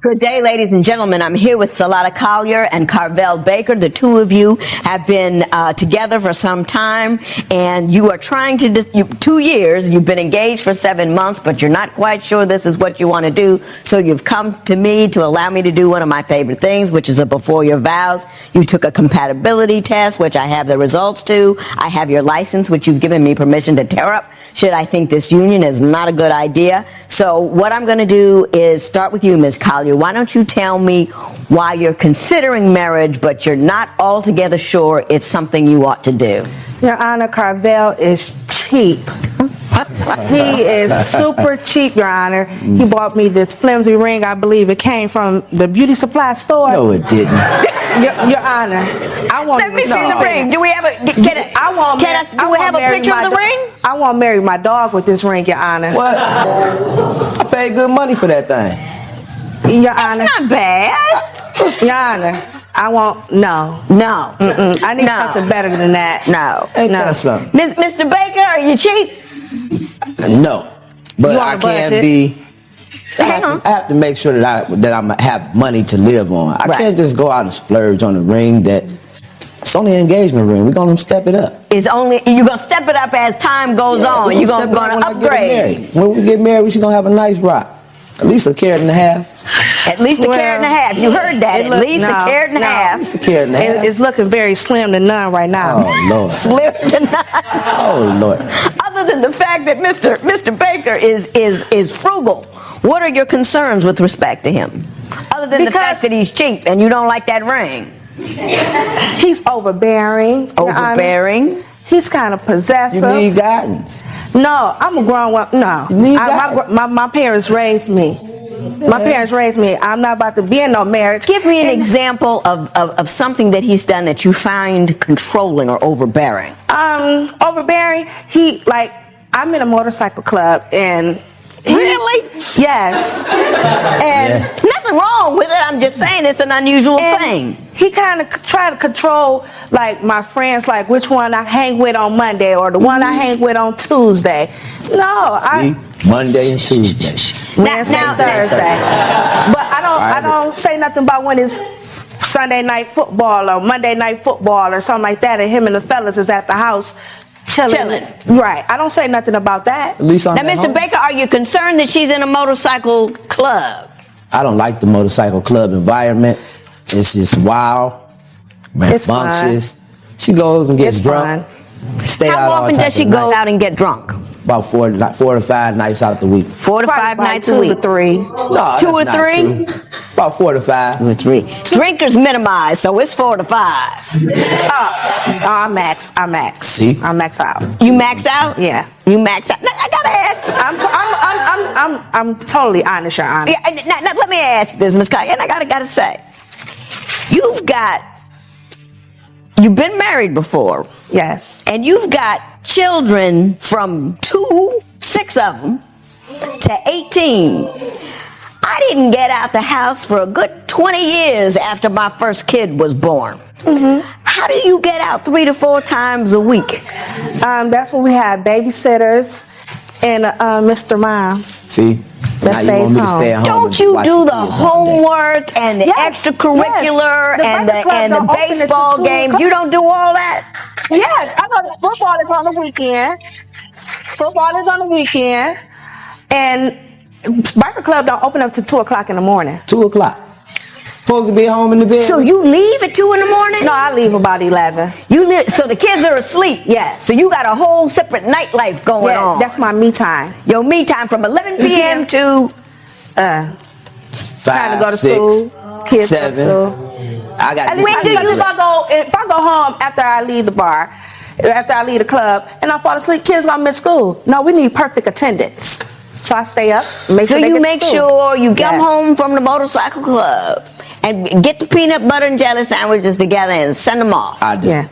Good day, ladies and gentlemen. I'm here with Salata Collier and Carvel Baker. The two of you have been together for some time, and you are trying to, 2 years, you've been engaged for 7 months, but you're not quite sure this is what you want to do, so you've come to me to allow me to do one of my favorite things, which is a before your vows. You took a compatibility test, which I have the results to. I have your license, which you've given me permission to tear up should I think this union is not a good idea. So what I'm going to do is start with you, Ms. Collier. Why don't you tell me why you're considering marriage, but you're not altogether sure it's something you ought to do? Your Honor, Carvel is cheap. He is super cheap, Your Honor. He bought me this flimsy ring. I believe it came from the beauty supply store. No, it didn't. Your Honor, I want. Let me see the ring. Do we have a? Do we have a picture of the ring? I want to marry my dog with this ring, Your Honor. What? I paid good money for that thing. Your Honor. That's not bad. Your Honor. I want No. I need something better than that. No. Ain't that something? Mr. Baker, are you cheap? No, but I can't be. I have to make sure that I have money to live on. I can't just go out and splurge on a ring it's only an engagement ring. We're gonna step it up. You're gonna step it up as time goes on. You're gonna upgrade. When we get married, we're gonna have a nice rock. At least a carat and a half. At least a carat and a half. You heard that. At least a carat and a half. At least a carat and a half. It's looking very slim to none right now. Oh, Lord. Slim to none. Oh, Lord. Other than the fact that Mr. Baker is frugal, what are your concerns with respect to him? Other than the fact that he's cheap and you don't like that ring. He's overbearing. Overbearing? He's kind of possessive. You need guidance. No, I'm a grown woman. No. My parents raised me. My parents raised me. I'm not about to be in no marriage. Give me an example of something that he's done that you find controlling or overbearing. Overbearing. I'm in a motorcycle club and. Really? Yes. And nothing wrong with it. I'm just saying it's an unusual thing. He kind of try to control my friends, which one I hang with on Monday or the one I hang with on Tuesday. No, Monday and Tuesday. Wednesday, Thursday. But I don't say nothing about when it's Sunday night football or Monday night football or something like that, and him and the fellas is at the house. Chilling. Right. I don't say nothing about that. At least now, Mr. Baker, are you concerned that she's in a motorcycle club? I don't like the motorcycle club environment. It's just wild, rambunctious. She goes and gets drunk. How often does she go out and get drunk? About 4 to 5 nights out the week. 4 to 5 nights a week. 2 to 3. No, 2 or 3? About 4 to 5. 2 or 3. Drinkers minimized, so it's 4 to 5. I max. See? I max out. You max out? Yeah. You max out. Now, I gotta ask you. I'm totally honest, Your Honor. Yeah, now, let me ask this, Ms. Collier, and I gotta say, you've been married before. Yes. And you've got children from 6 of them, to 18. I didn't get out the house for a good 20 years after my first kid was born. Mm-hmm. How do you get out 3 to 4 times a week? That's when we have babysitters and Mr. Mom. See? That stays home. Don't you do the homework and the extracurricular and the baseball games? You don't do all that? Yes, I know football is on the weekend. Football is on the weekend. And Biker Club don't open up till 2 o'clock in the morning. 2 o'clock. Supposed to be home in the bed. So you leave at 2 in the morning? No, I leave about 11. So the kids are asleep? Yes. So you got a whole separate nightlife going on? That's my me time. Your me time from 11 p.m. to? 5, time to go to 6, school. Kids 7. go to school. I got if I go home after I leave the bar, after I leave the club, and I fall asleep, kids gonna miss school. No, we need perfect attendance. So I stay up, make sure you make sure you come home from the motorcycle club and get the peanut butter and jelly sandwiches together and send them off. I do. Yeah.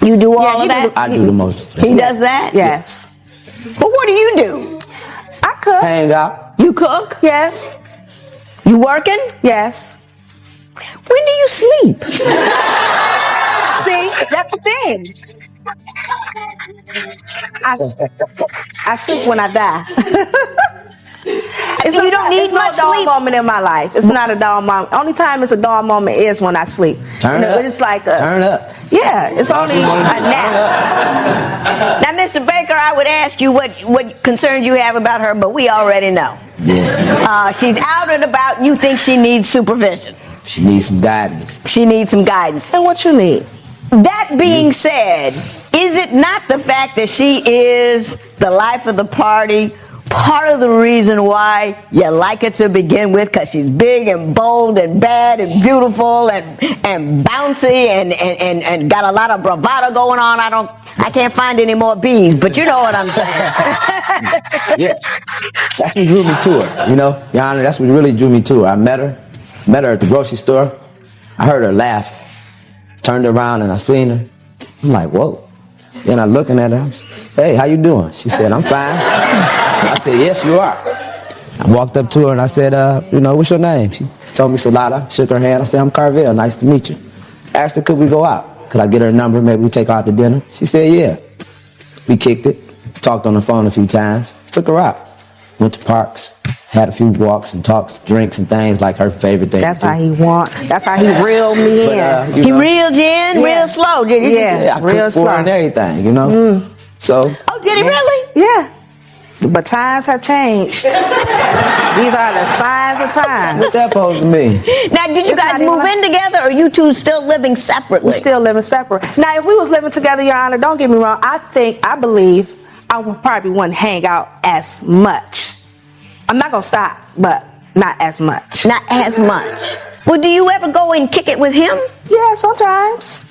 You do all of that? I do the most. He does that? Yes. But what do you do? I cook. Hang out. You cook? Yes. You working? Yes. When do you sleep? See, that's the thing. I sleep when I die. You don't need much It's no sleep. dull moment in my life. It's not a dull moment. Only time it's a dull moment is when I sleep. Turn up. It's like Turn up. Yeah, it's only a nap. Now, Mr. Baker, I would ask you what concerns you have about her, but we already know. Yeah. She's out and about, and you think she needs supervision. She needs some guidance. She needs some guidance. And what you need? That being said, is it not the fact that she is the life of the party, part of the reason why you like her to begin with, because she's big and bold and bad and beautiful and bouncy and got a lot of bravado going on? I can't find any more B's, but you know what I'm saying. Yeah. That's what drew me to her, you know, Your Honor. That's what really drew me to her. I met her at the grocery store. I heard her laugh. Turned around and I seen her. I'm like, whoa. Then I looking at her. Hey, how you doing? She said, I'm fine. I said, yes, you are. I walked up to her and I said, what's your name? She told me Salata. Shook her hand. I said, I'm Carvel. Nice to meet you. Asked her, could we go out? Could I get her number? Maybe we take her out to dinner? She said, yeah. We kicked it. Talked on the phone a few times. Took her out. Went to parks. Had a few walks and talks, drinks and things like her favorite thing. That's how he want. That's how he reeled me in. He reeled you in real slow, did he? Yeah, I real cooked for her and everything, you know. So. Oh, did he really? Yeah. But times have changed. These are the signs of time. What that supposed to mean? Now, did you guys move in together, or you two still living separately? We're still living separate. Now, if we was living together, Your Honor, don't get me wrong. I believe I would probably wouldn't hang out as much. I'm not gonna stop, but not as much. Not as much. Well, do you ever go and kick it with him? Yeah, sometimes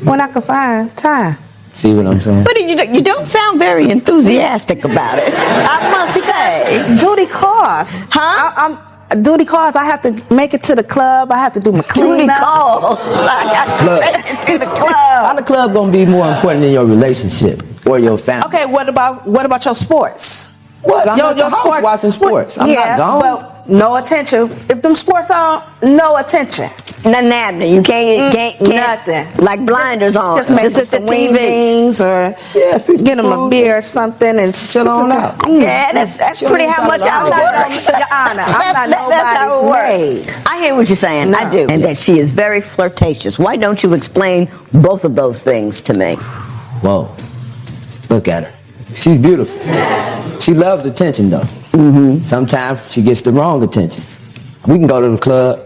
when I can find time. See what I'm saying? But you don't sound very enthusiastic about it, I must say. Duty calls. Huh? Duty calls. I have to make it to the club. I have to do my cleanup. Duty calls. I got to make it to the club. How the club gonna be more important than your relationship or your family? Okay, what about your sports? What? I'm at the house watching sports. I'm not gone. But no attention. If them sports on, no attention. Nothing happening. You can't nothing. Like blinders on. Just make Just some at the TV. wings or get them a beer or something and sit on out. Yeah, that's pretty how much I works. Your Honor, I'm not that's how it nobody's works. I hear what you're saying. No. I do. And that she is very flirtatious. Why don't you explain both of those things to me? Whoa. Look at her. She's beautiful. She loves attention, though. Mm-hmm. Sometimes she gets the wrong attention. We can go to the club,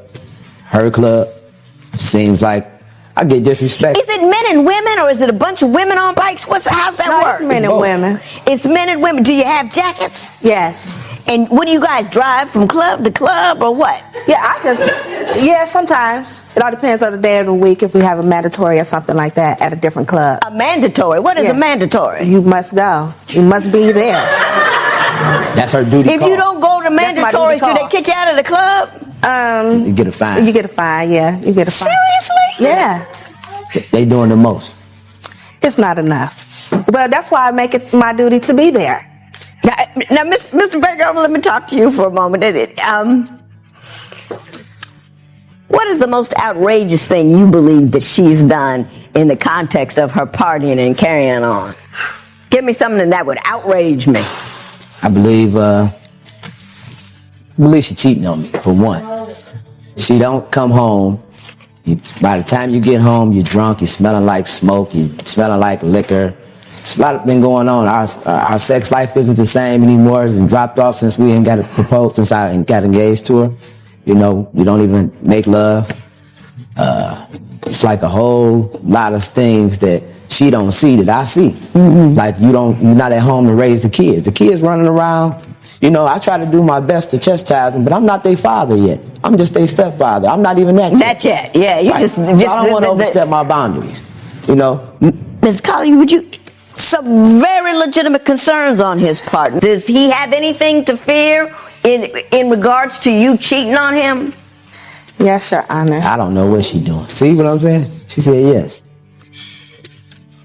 her club. Seems like I get disrespect. Is it men and women, or is it a bunch of women on bikes? How's that work? It's men and women. It's men and women. Do you have jackets? Yes. And what do you guys drive from club to club, or what? Yeah, sometimes. It all depends on the day of the week if we have a mandatory or something like that at a different club. A mandatory? What is a mandatory? You must go. You must be there. That's her duty. If you don't go to mandatory, do they kick you out of the club? You get a fine. You get a fine, yeah. You get a fine. Seriously? Yeah. They doing the most. It's not enough. But that's why I make it my duty to be there. Now, Mr. Baker, let me talk to you for a moment. What is the most outrageous thing you believe that she's done in the context of her partying and carrying on? Give me something that would outrage me. I believe she cheating on me, for one. She don't come home. By the time you get home, you're drunk, you're smelling like smoke, you're smelling like liquor. There's a lot been going on. Our sex life isn't the same anymore. It's been dropped off since we ain't got proposed, since I got engaged to her. You know, we don't even make love. It's like a whole lot of things that she don't see that I see. Mm-hmm. Like you're not at home to raise the kids. The kids running around. You know, I try to do my best to chastise them, but I'm not their father yet. I'm just their stepfather. I'm not even that yet. Not yet. Yeah, you Right. just So I don't want to overstep my boundaries. You know. Ms. Collier, some very legitimate concerns on his part. Does he have anything to fear in regards to you cheating on him? Yes, Your Honor. I don't know what she's doing. See what I'm saying? She said yes.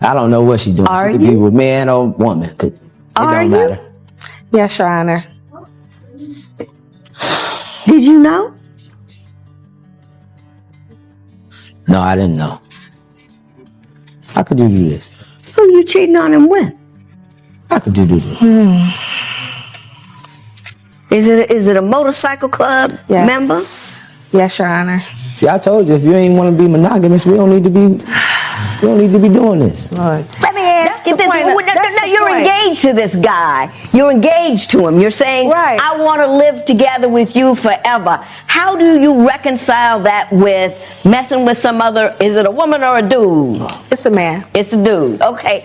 I don't know what she's doing. Are she could you? be with man or woman. It don't matter. Yes, Your Honor. Did you know? No, I didn't know. How could you do this? Who you cheating on him with? How could you do this? Is it a motorcycle club member? Yes, Your Honor. See, I told you, if you ain't want to be monogamous, we don't need to be doing this. Lord. Let me ask you this. No, you're engaged to this guy. You're engaged to him. You're saying, right. I want to live together with you forever. How do you reconcile that with messing with some other, is it a woman or a dude? It's a man. It's a dude. Okay.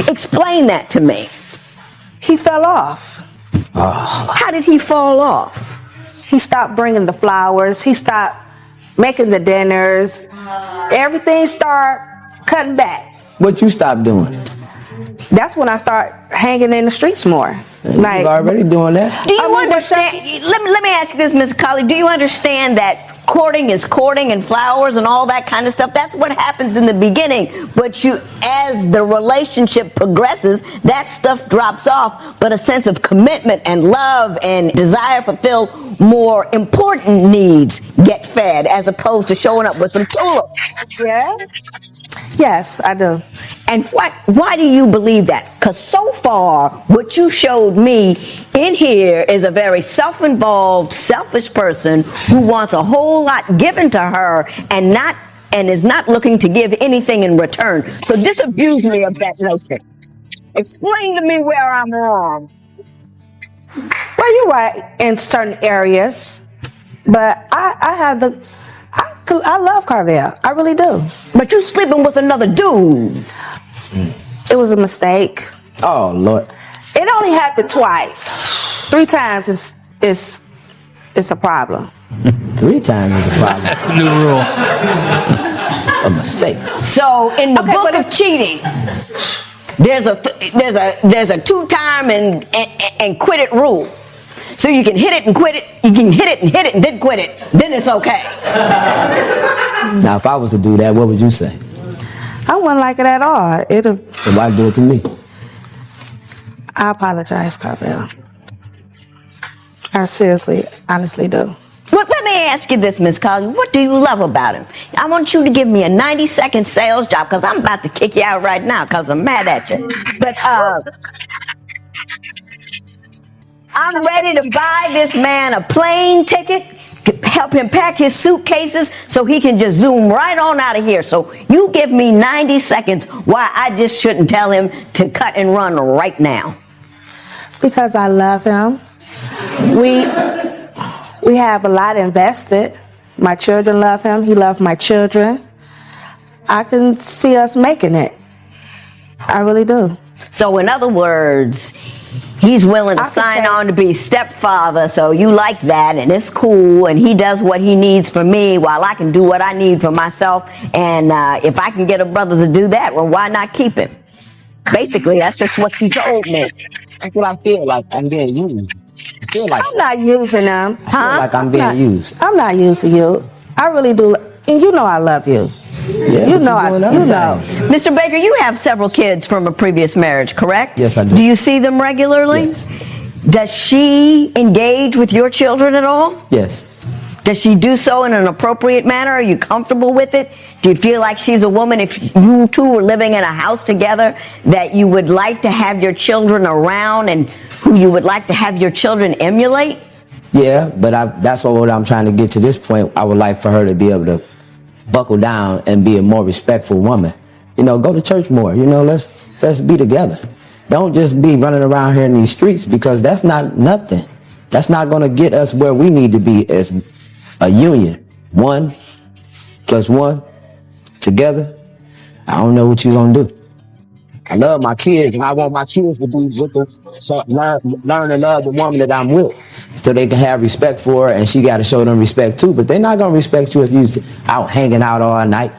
Explain that to me. He fell off. How did he fall off? He stopped bringing the flowers. He stopped making the dinners. Everything started cutting back. What you stopped doing? That's when I start hanging in the streets more. You was already doing that. Do you understand? Let me ask you this, Ms. Colley. Do you understand that courting is courting and flowers and all that kind of stuff? That's what happens in the beginning. But as the relationship progresses, that stuff drops off. But a sense of commitment and love and desire to fulfill more important needs get fed, as opposed to showing up with some tulips. Yeah. Yes, I do. And why do you believe that? Because so far, what you showed me in here is a very self-involved, selfish person who wants a whole lot given to her and is not looking to give anything in return. So disabuse me of that notion. Explain to me where I'm wrong. Well, you're right in certain areas, but I love Carvel. I really do. But you sleeping with another dude. It was a mistake. Oh, Lord. It only happened twice. 3 times is a problem. 3 times is a problem. That's a new rule. A mistake. So in the book of cheating, there's a 2-time and quit it rule. So you can hit it and quit it. You can hit it and then quit it. Then it's okay. Now, if I was to do that, what would you say? I wouldn't like it at all. So why do it to me? I apologize, Carvel. I seriously, honestly do. Well, let me ask you this, Ms. Collins. What do you love about him? I want you to give me a 90-second sales job, because I'm about to kick you out right now because I'm mad at you. But I'm ready to buy this man a plane ticket, help him pack his suitcases so he can just zoom right on out of here. So you give me 90 seconds why I just shouldn't tell him to cut and run right now. Because I love him. We have a lot invested. My children love him. He loves my children. I can see us making it. I really do. So in other words, he's willing to sign on to be stepfather, so you like that, and it's cool, and he does what he needs for me while I can do what I need for myself, and if I can get a brother to do that, well, why not keep him? Basically, that's just what you told me. That's what I feel like. I'm being used. I feel like I'm not using them. I feel like I'm being used. I'm not using you. I really do. And you know I love you. Yeah, you know Mr. Baker, you have several kids from a previous marriage, correct? Yes, I do. Do you see them regularly? Yes. Does she engage with your children at all? Yes. Does she do so in an appropriate manner? Are you comfortable with it? Do you feel like she's a woman, if you two were living in a house together, that you would like to have your children around and who you would like to have your children emulate? Yeah, but that's what I'm trying to get to this point. I would like for her to be able to buckle down and be a more respectful woman. You know, go to church more. You know, let's be together. Don't just be running around here in these streets, because that's not nothing. That's not going to get us where we need to be as a union. 1 + 1 together. I don't know what you're going to do. I love my kids, and I want my kids to be with them, so learn to love the woman that I'm with, so they can have respect for her, and she got to show them respect too. But they're not gonna respect you if you out hanging out all night.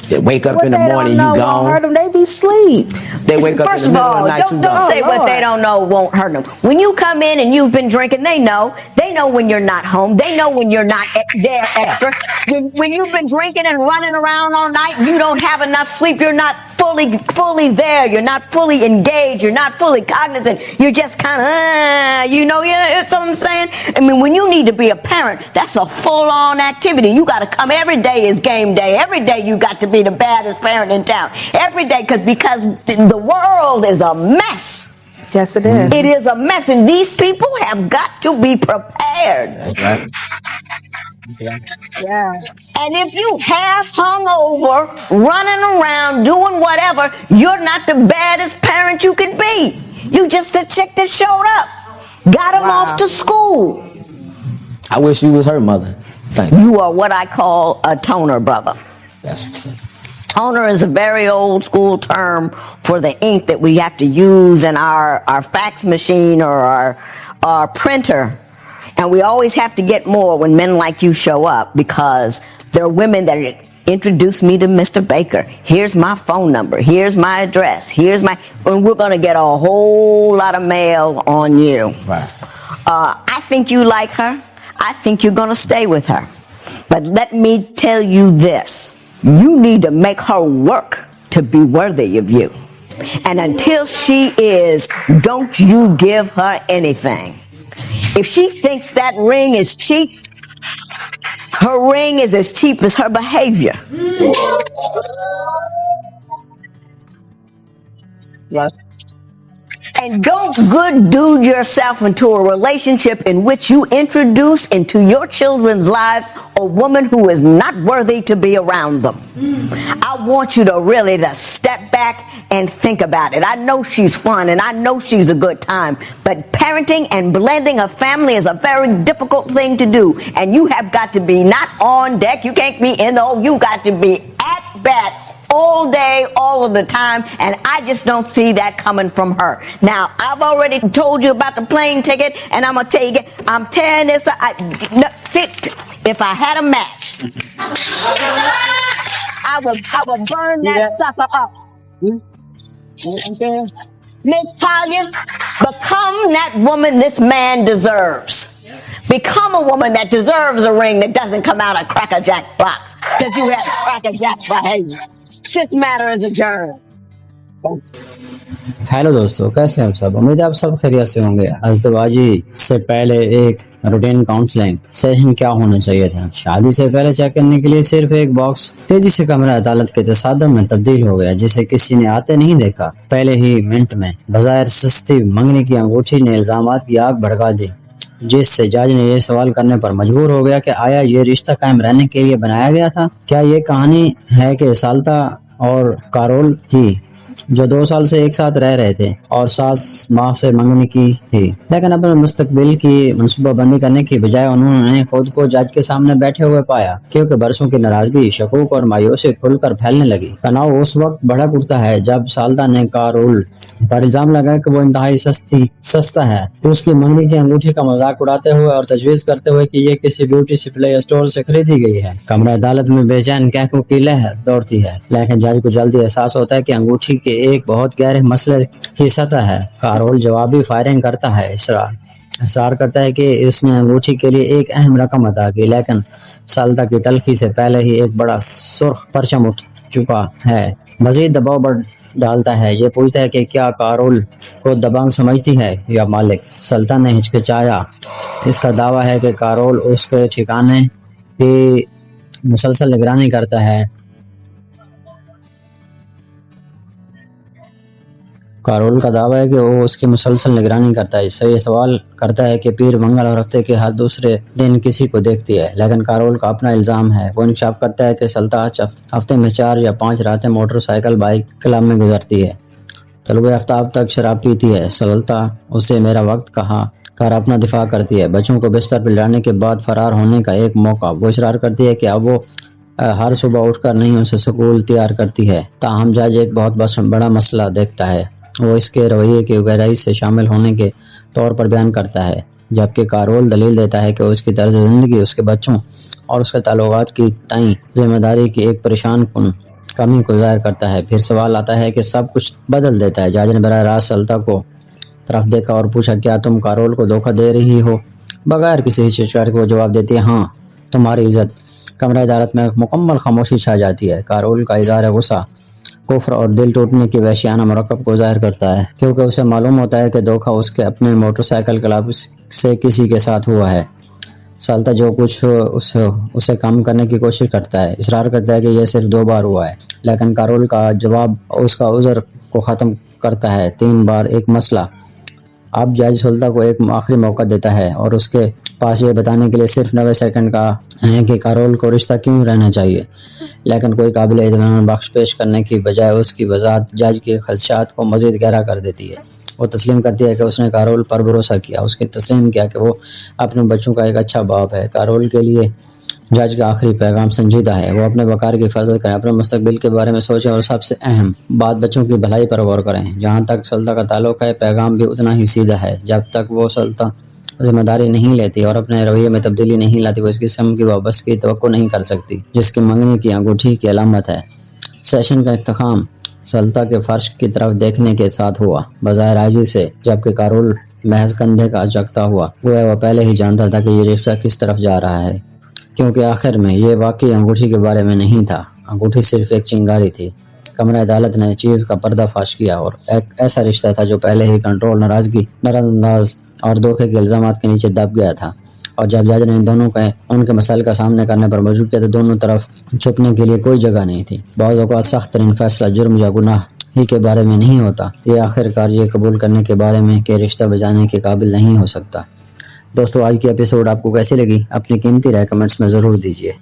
They wake up in the morning, you gone. Hurt them. They be asleep. They wake up in the middle of the night, you gone. Don't say what they don't know won't hurt them. When you come in and you've been drinking, they know. They know when you're not home. They know when you're not there extra. When you've been drinking and running around all night, you don't have enough sleep. You're not fully there. You're not fully engaged. You're not fully cognizant. You're just kind of, you know what I'm saying? I mean, when you need to be a parent, that's a full-on activity. You got to come every day is game day. Every day you got to be the baddest parent in town. Every day, because the world is a mess. Yes, it is. It is a mess, and these people have got to be prepared. That's right. Yeah. And if you half hungover, running around, doing whatever, you're not the baddest parent you could be. You just a chick that showed up, got him off to school. I wish you was her mother. Thank you. You are what I call a toner, brother. That's what's up. Toner is a very old school term for the ink that we have to use in our fax machine or our printer. And we always have to get more when men like you show up, because there are women that introduce me to Mr. Baker. Here's my phone number. Here's my address. And we're going to get a whole lot of mail on you. Right. I think you like her. I think you're going to stay with her. But let me tell you this. You need to make her work to be worthy of you. And until she is, don't you give her anything. If she thinks that ring is cheap, her ring is as cheap as her behavior. Yes. And don't good dude yourself into a relationship in which you introduce into your children's lives a woman who is not worthy to be around them. I want you to really step back and think about it. I know she's fun and I know she's a good time, but parenting and blending a family is a very difficult thing to do. And you have got to be not on deck. You can't be you got to be at bat all day, all of the time, and I just don't see that coming from her. Now, I've already told you about the plane ticket, and I'm gonna tell you, I'm tearing this up. If I had a match, I would burn that sucker up. Miss Talia, become that woman this man deserves. Become a woman that deserves a ring that doesn't come out of Cracker Jack box, because you have Cracker Jack behavior. Shit matter as a germ. Hello दोस्तों, कैसे हैं आप सब? उम्मीद है आप सब खैरियत से होंगे। अज़दवाजी से पहले एक रूटीन काउंसलिंग सेशन क्या होना चाहिए था? शादी से पहले चेक करने के लिए सिर्फ एक बॉक्स तेजी से कमरा अदालत के तसादम में तब्दील हो गया, जिसे किसी ने आते नहीं देखा। पहले ही मिनट में बजाय सस्ती मंगनी की अंगूठी ने इल्जामात की आग भड़का दी, जिससे जज ने ये सवाल करने पर मजबूर हो गया कि आया ये रिश्ता कायम रहने के लिए बनाया गया था? क्या ये कहानी है कि साल्ता और कारोल की, जो 2 साल से एक साथ रह रहे थे और 7 माह से मंगनी की थी, लेकिन अपने मुस्तकबिल की मनसूबाबंदी करने की बजाय उन्होंने खुद को जज के सामने बैठे हुए पाया, क्योंकि बरसों की नाराजगी, शकूक और मायूसी खुलकर फैलने लगी। तनाव उस वक्त भड़क उठता है जब साल्ता ने कारोल पर इल्जाम लगाया कि वो इंतहाई सस्ता है, तो उसकी मंगनी की अंगूठी का मजाक उड़ाते हुए और तजवीज करते हुए कि ये किसी ब्यूटी सप्लाई स्टोर से खरीदी गई है। कमरा अदालत में बेचैन कहकों की लहर दौड़ती है, लेकिन जज को जल्दी एहसास होता है कि अंगूठी के एक बहुत गहरे मसले की सतह है। कारोल जवाबी फायरिंग करता है, इसरार करता है कि उसने अंगूठी के लिए एक अहम रकम अदा की, लेकिन साल्ता की तलखी से पहले ही एक बड़ा सुर्ख परचम उठ चुका है। मजीद दबाव बढ़ डालता है, ये पूछता है कि क्या कारोल को दबंग समझती है या मालिक। साल्ता ने हिचकिचाया। इसका दावा है कि कारोल उसके ठिकाने की मुसलसल निगरानी करता है। कारोल का दावा है कि वो उसकी मुसलसल निगरानी करता है। इससे ये सवाल करता है कि पीर, मंगल और हफ्ते के हर दूसरे दिन किसी को देखती है, लेकिन कारोल का अपना इल्ज़ाम है। वो इंकशाफ करता है कि साल्ता हफ्ते में 4 या 5 रातें मोटरसाइकिल बाइक क्लब में गुजरती है, तलुए आफ्ताब तक शराब पीती है। साल्ता उसे मेरा वक्त कहा कर अपना दिफा करती है। बच्चों को बिस्तर पर लाने के बाद फरार होने का एक मौका। वो इसरार करती है कि अब वो हर सुबह उठकर नहीं उसे स्कूल तैयार करती है। ताहम जज एक बहुत बड़ा मसला देखता है। वो इसके रवैये की गहराई से शामिल होने के तौर पर बयान करता है, जबकि कारोल दलील देता है कि उसकी तर्ज ज़िंदगी उसके बच्चों और उसके ताल्लुकात की तय जिम्मेदारी की एक परेशान कुन कमी को ज़ाहिर करता है। फिर सवाल आता है कि सब कुछ बदल देता है। जज ने बराह रास्त साल्ता को तरफ देखा और पूछा, क्या तुम कारोल को धोखा दे रही हो? बगैर किसी हिचकिचाहट के वो जवाब देती है, हाँ, तुम्हारी इज्जत। कमरा अदालत में मुकम्मल खामोशी छा जाती है। कारोल का इज़हार गुस्सा, कुफ्र और दिल टूटने की वहशियाना मरकब को ज़ाहिर करता है, क्योंकि उसे मालूम होता है कि धोखा उसके अपने मोटरसाइकिल क्लब से किसी के साथ हुआ है। साल्ता जो कुछ उसे कम करने की कोशिश करता है, इसरार करता है कि यह सिर्फ 2 बार हुआ है, लेकिन कारोल का जवाब उसका उज़र को ख़त्म करता है। 3 बार एक मसला اب جج سلطہ کو ایک آخری موقع دیتا ہے اور اس کے پاس یہ بتانے کے لیے صرف 90 سیکنڈ کا ہے کہ کارول کو رشتہ کیوں رہنا چاہیے، لیکن کوئی قابل اطمینان بخش پیش کرنے کی بجائے اس کی وضاحت جج کے خدشات کو مزید گہرا کر دیتی ہے۔ وہ تسلیم کرتی ہے کہ اس نے کارول پر بھروسہ کیا، اس کی تسلیم کیا کہ وہ اپنے بچوں کا ایک اچھا باپ ہے۔ کارول کے لیے جج کا آخری پیغام سنجیدہ ہے، وہ اپنے وقار کی حفاظت کریں، اپنے مستقبل کے بارے میں سوچیں اور سب سے اہم بات بچوں کی بھلائی پر غور کریں۔ جہاں تک سلطہ کا تعلق ہے، پیغام بھی اتنا ہی سیدھا ہے۔ جب تک وہ سلطہ ذمہ داری نہیں لیتی اور اپنے رویے میں تبدیلی نہیں لاتی، وہ اس قسم کی وابستگی کی توقع نہیں کر سکتی جس کی منگنی کی انگوٹھی کی علامت ہے۔ سیشن کا اختتام سلطہ کے فرش کی طرف دیکھنے کے ساتھ ہوا، بظاہر عاجزی سے، جبکہ کارول محض کندھے کا جھکتا ہوا، گویا وہ پہلے ہی جانتا تھا کہ یہ رشتہ کس طرف جا رہا ہے، کیونکہ آخر میں یہ واقعی انگوٹھی کے بارے میں نہیں تھا۔ انگوٹھی صرف ایک چنگاری تھی۔ کمرہ عدالت نے چیز کا پردہ فاش کیا اور ایک ایسا رشتہ تھا جو پہلے ہی کنٹرول، ناراضگی، نظر انداز اور دھوکے کے الزامات کے نیچے دب گیا تھا۔ اور جب جج نے ان کے مسائل کا سامنے کرنے پر مجبور کیا تو دونوں طرف چھپنے کے لیے کوئی جگہ نہیں تھی۔ بعض اوقات سخت ترین فیصلہ جرم یا گناہ ہی کے بارے میں نہیں ہوتا، یہ آخرکار یہ قبول کرنے کے بارے میں کہ رشتہ بجانے کے قابل نہیں ہو سکتا۔ دوستو، آج کی ایپیسوڈ آپ کو کیسی لگی؟ اپنی قیمتی رائے کمنٹس میں ضرور دیجیے۔